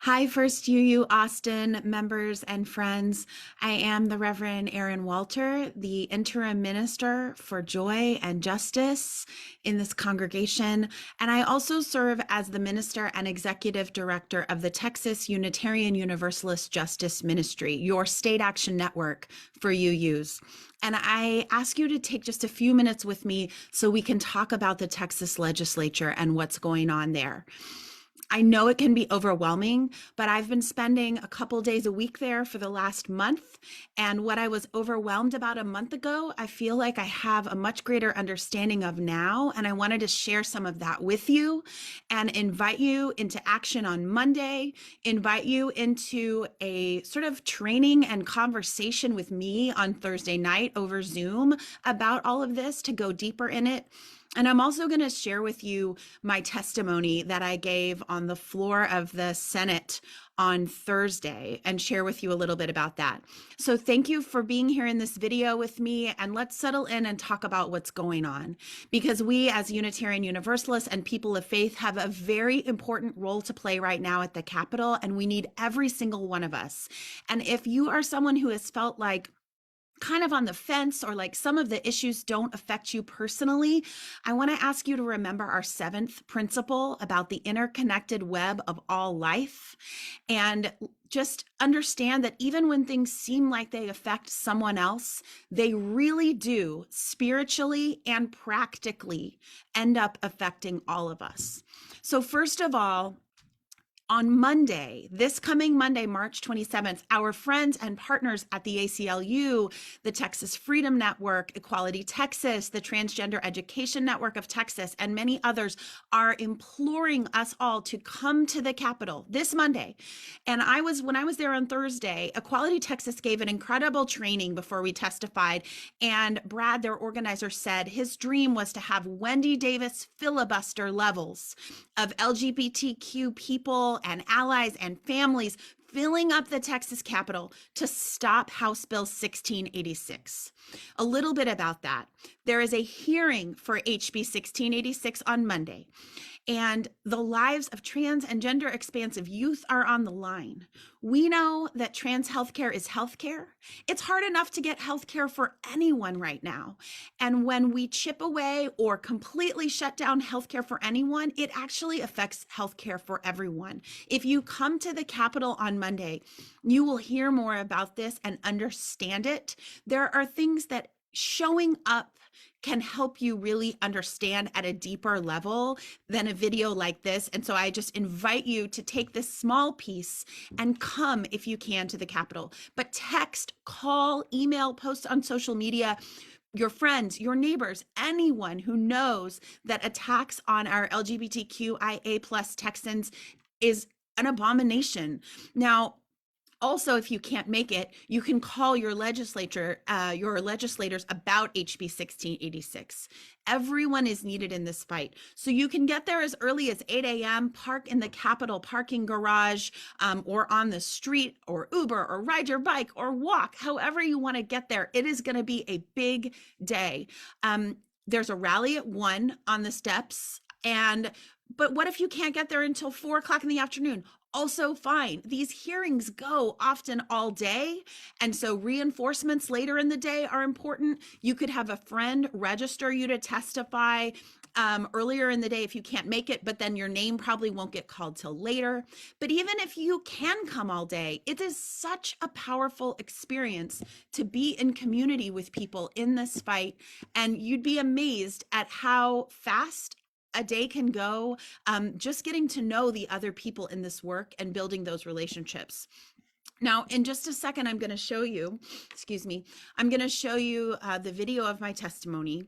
Hi, First UU Austin members and friends. I am the Reverend Erin Walter, the interim minister for joy and justice in this congregation. And I also serve as the minister and executive director of the Texas Unitarian Universalist Justice Ministry, your state action network for UUs. And I ask you to take just a few minutes with me so we can talk about the Texas legislature and what's going on there. I know it can be overwhelming, but I've been spending a couple days a week there for the last month. And what I was overwhelmed about a month ago, I feel like I have a much greater understanding of now. And I wanted to share some of that with you and invite you into action on Monday, invite you into a sort of training and conversation with me on Thursday night over Zoom about all of this to go deeper in it. And I'm also going to share with you my testimony that I gave on the floor of the Senate on Thursday and share with you a little bit about that. So thank you for being here in this video with me, and let's settle in and talk about what's going on, because we as Unitarian Universalists and people of faith have a very important role to play right now at the Capitol, and we need every single one of us. And if you are someone who has felt like kind of on the fence, or like some of the issues don't affect you personally, I want to ask you to remember our seventh principle about the interconnected web of all life, and just understand that even when things seem like they affect someone else, they really do spiritually and practically end up affecting all of us. So first of all, on Monday, this coming Monday, March 27th, our friends and partners at the ACLU, the Texas Freedom Network, Equality Texas, the Transgender Education Network of Texas, and many others are imploring us all to come to the Capitol this Monday. And when I was there on Thursday, Equality Texas gave an incredible training before we testified. And Brad, their organizer, said his dream was to have Wendy Davis filibuster levels of LGBTQ people and allies and families filling up the Texas Capitol to stop House Bill 1686. A little bit about that. There is a hearing for HB 1686 on Monday, and the lives of trans and gender expansive youth are on the line. We know that trans healthcare is healthcare. It's hard enough to get healthcare for anyone right now. And when we chip away or completely shut down healthcare for anyone, it actually affects healthcare for everyone. If you come to the Capitol on Monday, you will hear more about this and understand it. There are things that showing up can help you really understand at a deeper level than a video like this. And so I just invite you to take this small piece and come, if you can, to the Capitol. But text, call, email, post on social media, your friends, your neighbors, anyone who knows that attacks on our LGBTQIA plus Texans is an abomination. Now, also, if you can't make it, you can call your legislators about HB 1686. Everyone is needed in this fight. So you can get there as early as 8 a.m., park in the Capitol parking garage, or on the street, or Uber, or ride your bike, or walk, however you want to get there. It is going to be a big day. There's a rally at 1 on the steps. But what if you can't get there until 4 o'clock in the afternoon? Also fine. These hearings go often all day, and so reinforcements later in the day are important. You could have a friend register you to testify earlier in the day if you can't make it, but then your name probably won't get called till later. But even if you can come all day, it is such a powerful experience to be in community with people in this fight, and you'd be amazed at how fast a day can go, just getting to know the other people in this work and building those relationships. Now, in just a second, I'm going to show you, the video of my testimony.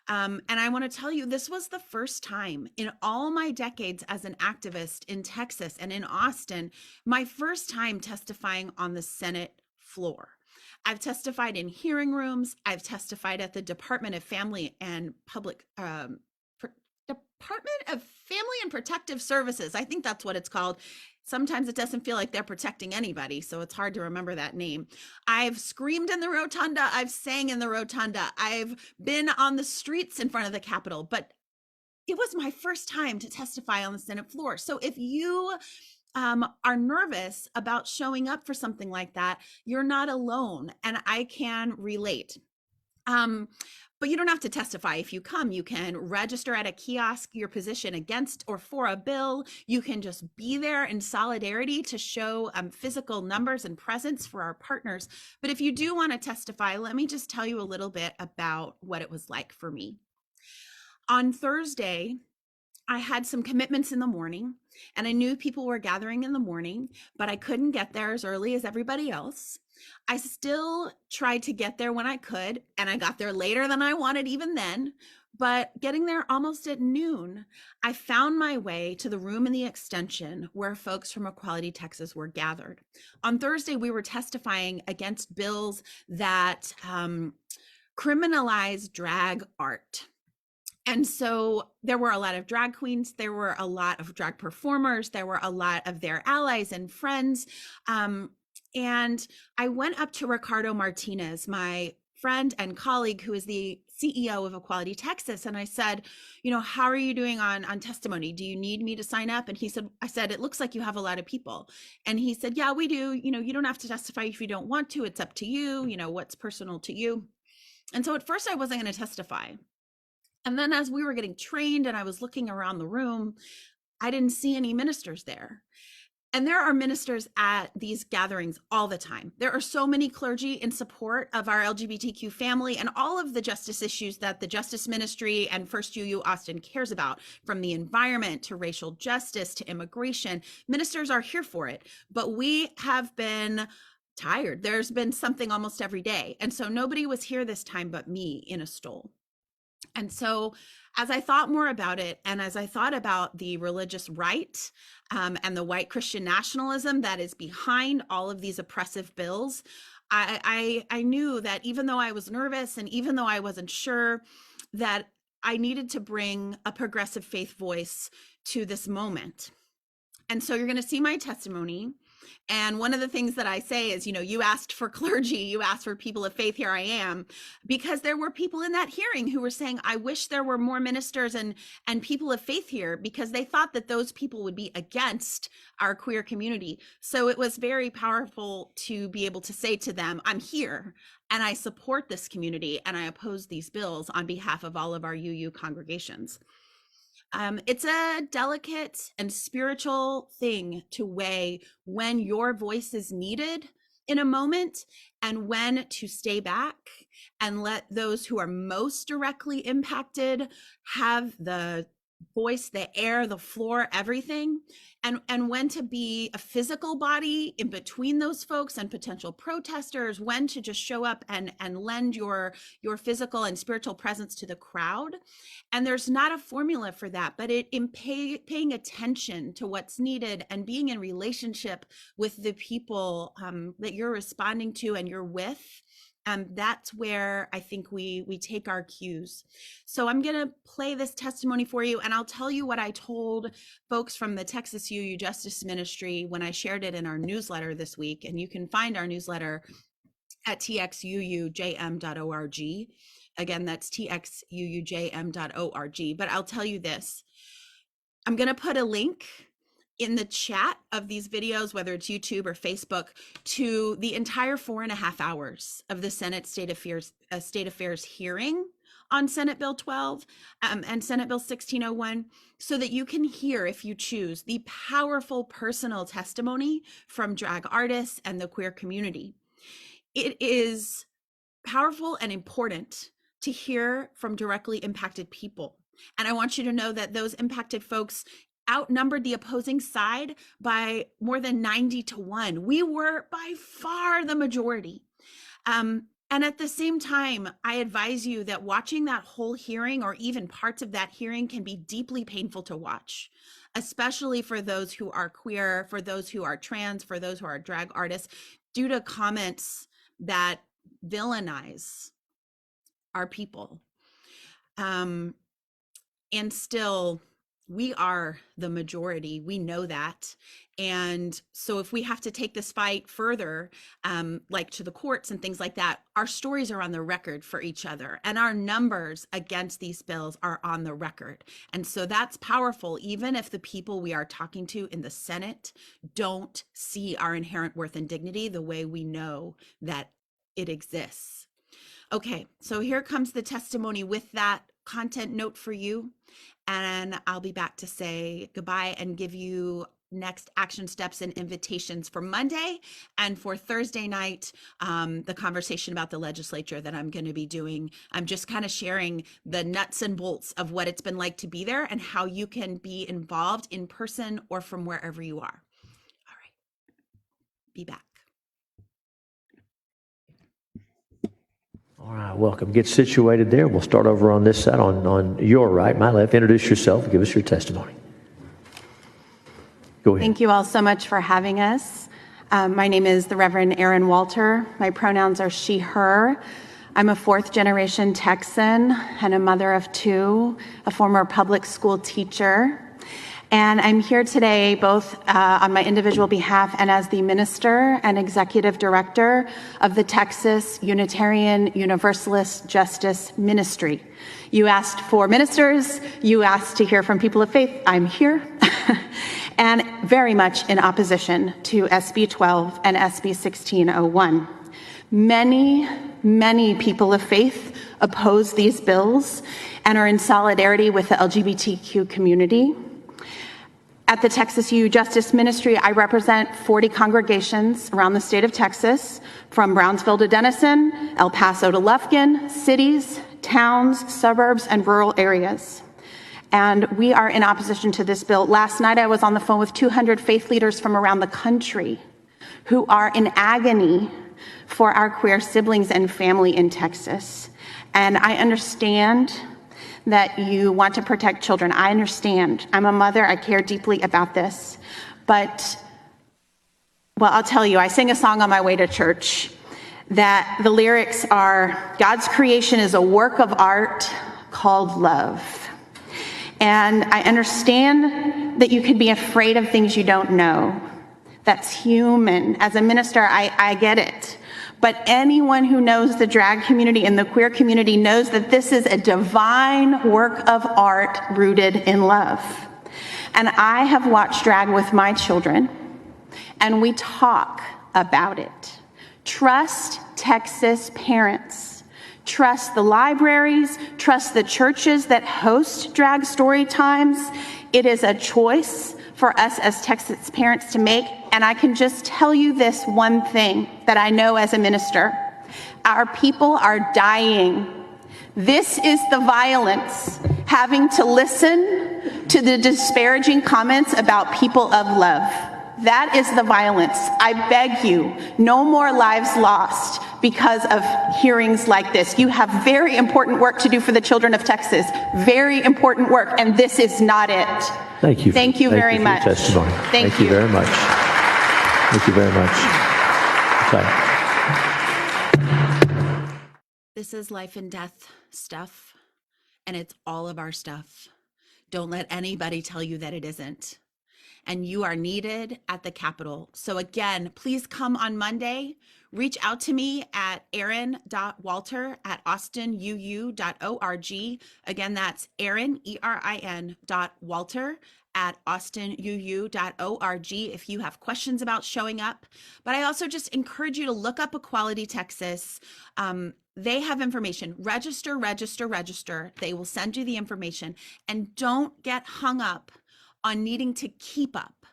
And I want to tell you, this was the first time in all my decades as an activist in Texas and in Austin, my first time testifying on the Senate floor. I've testified in hearing rooms. I've testified at the Department of Family and Protective Services. I think that's what it's called. Sometimes it doesn't feel like they're protecting anybody, so it's hard to remember that name. I've screamed in the rotunda. I've sang in the rotunda. I've been on the streets in front of the Capitol, but it was my first time to testify on the Senate floor. So if you are nervous about showing up for something like that, you're not alone. And I can relate. Um, but you don't have to testify. If you come, you can register at a kiosk your position against or for a bill. You can just be there in solidarity to show physical numbers and presence for our partners. But if you do want to testify, let me just tell you a little bit about what it was like for me. On Thursday, I had some commitments in the morning, and I knew people were gathering in the morning, but I couldn't get there as early as everybody else. I still tried to get there when I could, and I got there later than I wanted even then. But getting there almost at noon, I found my way to the room in the extension where folks from Equality Texas were gathered. On Thursday, we were testifying against bills that criminalize drag art. And so there were a lot of drag queens, there were a lot of drag performers, there were a lot of their allies and friends. And I went up to Ricardo Martinez, my friend and colleague who is the CEO of Equality Texas, and I said, how are you doing on testimony? Do you need me to sign up? And I said, it looks like you have a lot of people. And he said, yeah, we do. You don't have to testify if you don't want to. It's up to you. What's personal to you. And so at first I wasn't going to testify. And then as we were getting trained and I was looking around the room, I didn't see any ministers there. And there are ministers at these gatherings all the time. There are so many clergy in support of our LGBTQ family and all of the justice issues that the Justice Ministry and First UU Austin cares about, from the environment to racial justice to immigration. Ministers are here for it, but we have been tired. There's been something almost every day. And so nobody was here this time but me in a stole. And so, as I thought more about it, and as I thought about the religious right and the white Christian nationalism that is behind all of these oppressive bills, I knew that even though I was nervous and even though I wasn't sure, that I needed to bring a progressive faith voice to this moment. And so you're going to see my testimony. And one of the things that I say is, you asked for clergy, you asked for people of faith, here I am, because there were people in that hearing who were saying, I wish there were more ministers and people of faith here, because they thought that those people would be against our queer community. So it was very powerful to be able to say to them, I'm here and I support this community and I oppose these bills on behalf of all of our UU congregations. It's a delicate and spiritual thing to weigh when your voice is needed in a moment and when to stay back and let those who are most directly impacted have the voice, the air, the floor, everything, and when to be a physical body in between those folks and potential protesters, when to just show up and lend your physical and spiritual presence to the crowd. And there's not a formula for that, but paying attention to what's needed and being in relationship with the people that you're responding to and you're with. That's where I think we take our cues. So I'm going to play this testimony for you, and I'll tell you what I told folks from the Texas UU Justice Ministry when I shared it in our newsletter this week. And you can find our newsletter at txuujm.org. Again, that's txuujm.org. But I'll tell you this. I'm going to put a link in the chat of these videos, whether it's YouTube or Facebook, to the entire 4.5 hours of the Senate State Affairs hearing on Senate Bill 12 and Senate Bill 1601, so that you can hear, if you choose, the powerful personal testimony from drag artists and the queer community. It is powerful and important to hear from directly impacted people. And I want you to know that those impacted folks outnumbered the opposing side by more than 90-1. We were by far the majority. And at the same time, I advise you that watching that whole hearing or even parts of that hearing can be deeply painful to watch, especially for those who are queer, for those who are trans, for those who are drag artists, due to comments that villainize our people. And still, we are the majority. We know that. And so if we have to take this fight further, like to the courts and things like that, our stories are on the record for each other, and our numbers against these bills are on the record. And so that's powerful, even if the people we are talking to in the Senate don't see our inherent worth and dignity the way we know that it exists. Okay, so here comes the testimony with that content note for you. And I'll be back to say goodbye and give you next action steps and invitations for Monday, and for Thursday night, the conversation about the legislature that I'm going to be doing. I'm just kind of sharing the nuts and bolts of what it's been like to be there and how you can be involved in person or from wherever you are. All right, be back. All right, welcome. Get situated there. We'll start over on this side, on your right, my left. Introduce yourself. Give us your testimony. Go ahead. Thank you all so much for having us. My name is the Reverend Erin Walter. My pronouns are she, her. I'm a fourth-generation Texan and a mother of two, a former public school teacher. And I'm here today both on my individual behalf and as the minister and executive director of the Texas Unitarian Universalist Justice Ministry. You asked for ministers, you asked to hear from people of faith, I'm here. And very much in opposition to SB 12 and SB 1601. Many people of faith oppose these bills and are in solidarity with the LGBTQ community. At the Texas U Justice Ministry, I represent 40 congregations around the state of Texas, from Brownsville to Denison, El Paso to Lufkin, cities, towns, suburbs, and rural areas. And we are in opposition to this bill. Last night, I was on the phone with 200 faith leaders from around the country who are in agony for our queer siblings and family in Texas. And I understand that you want to protect children. I understand. I'm a mother. I care deeply about this. But, well, I'll tell you, I sang a song on my way to church that the lyrics are, God's creation is a work of art called love. And I understand that you could be afraid of things you don't know. That's human. As a minister, I get it. But anyone who knows the drag community and the queer community knows that this is a divine work of art rooted in love. And I have watched drag with my children, and we talk about it. Trust Texas parents. Trust the libraries. Trust the churches that host drag story times. It is a choice for us as Texas parents to make. And I can just tell you this one thing that I know as a minister. Our people are dying. This is the violence, having to listen to the disparaging comments about people of love. That is the violence. I beg you, no more lives lost because of hearings like this. You have very important work to do for the children of Texas. Very important work, and this is not it. Thank you. Thank you very much. For your testimony. Thank you very much. Thank you very much. Okay. This is life and death stuff, and it's all of our stuff. Don't let anybody tell you that it isn't. And you are needed at the Capitol. So again, please come on Monday. Reach out to me at erin.walter@austinuu.org. Again, that's Erin, ERIN.walter@austinuu.org if you have questions about showing up. But I also just encourage you to look up Equality Texas. They have information. Register. They will send you the information. And don't get hung up on needing to keep up.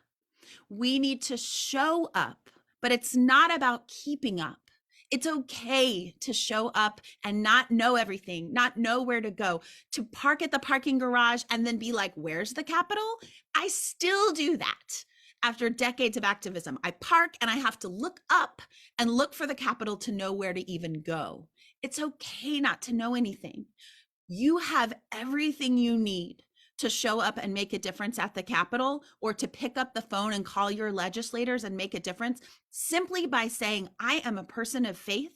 We need to show up, but it's not about keeping up. It's okay to show up and not know everything, not know where to go, to park at the parking garage and then be like, where's the Capitol? I still do that after decades of activism. I park and I have to look up and look for the Capitol to know where to even go. It's okay not to know anything. You have everything you need to show up and make a difference at the Capitol, or to pick up the phone and call your legislators and make a difference simply by saying, I am a person of faith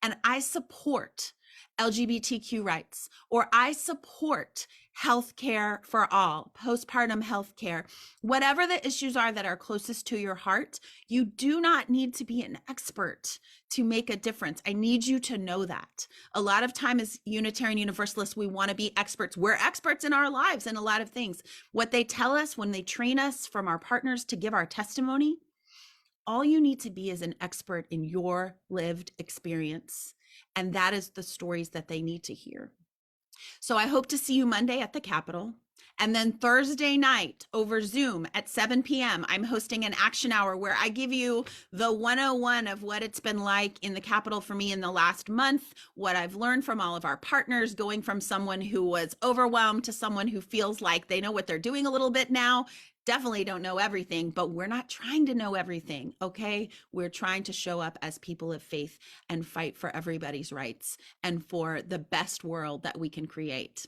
and I support LGBTQ rights, or I support health care for all, postpartum health care, whatever the issues are that are closest to your heart. You do not need to be an expert to make a difference. I need you to know that. A lot of time as Unitarian Universalists, we want to be experts. We're experts in our lives in a lot of things. What they tell us when they train us from our partners to give our testimony, all you need to be is an expert in your lived experience. And that is the stories that they need to hear. So I hope to see you Monday at the Capitol. And then Thursday night over Zoom at 7 p.m., I'm hosting an action hour where I give you the 101 of what it's been like in the Capitol for me in the last month, what I've learned from all of our partners, going from someone who was overwhelmed to someone who feels like they know what they're doing a little bit now. Definitely don't know everything, but we're not trying to know everything, okay? We're trying to show up as people of faith and fight for everybody's rights and for the best world that we can create.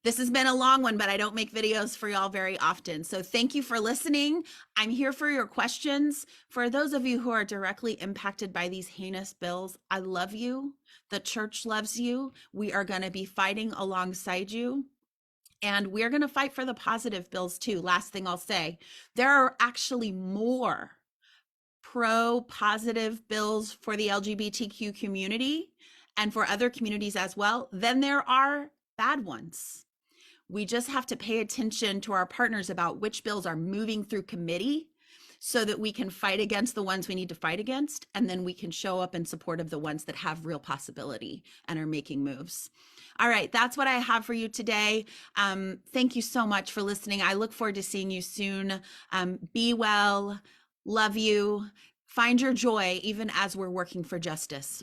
This has been a long one, but I don't make videos for y'all very often. So thank you for listening. I'm here for your questions. For those of you who are directly impacted by these heinous bills, I love you. The church loves you. We are going to be fighting alongside you. And we're going to fight for the positive bills too. Last thing I'll say, there are actually more pro-positive bills for the LGBTQ community and for other communities as well than there are bad ones. We just have to pay attention to our partners about which bills are moving through committee so that we can fight against the ones we need to fight against, and then we can show up in support of the ones that have real possibility and are making moves. All right, that's what I have for you today. Thank you so much for listening. I look forward to seeing you soon. Be well, love you, find your joy even as we're working for justice.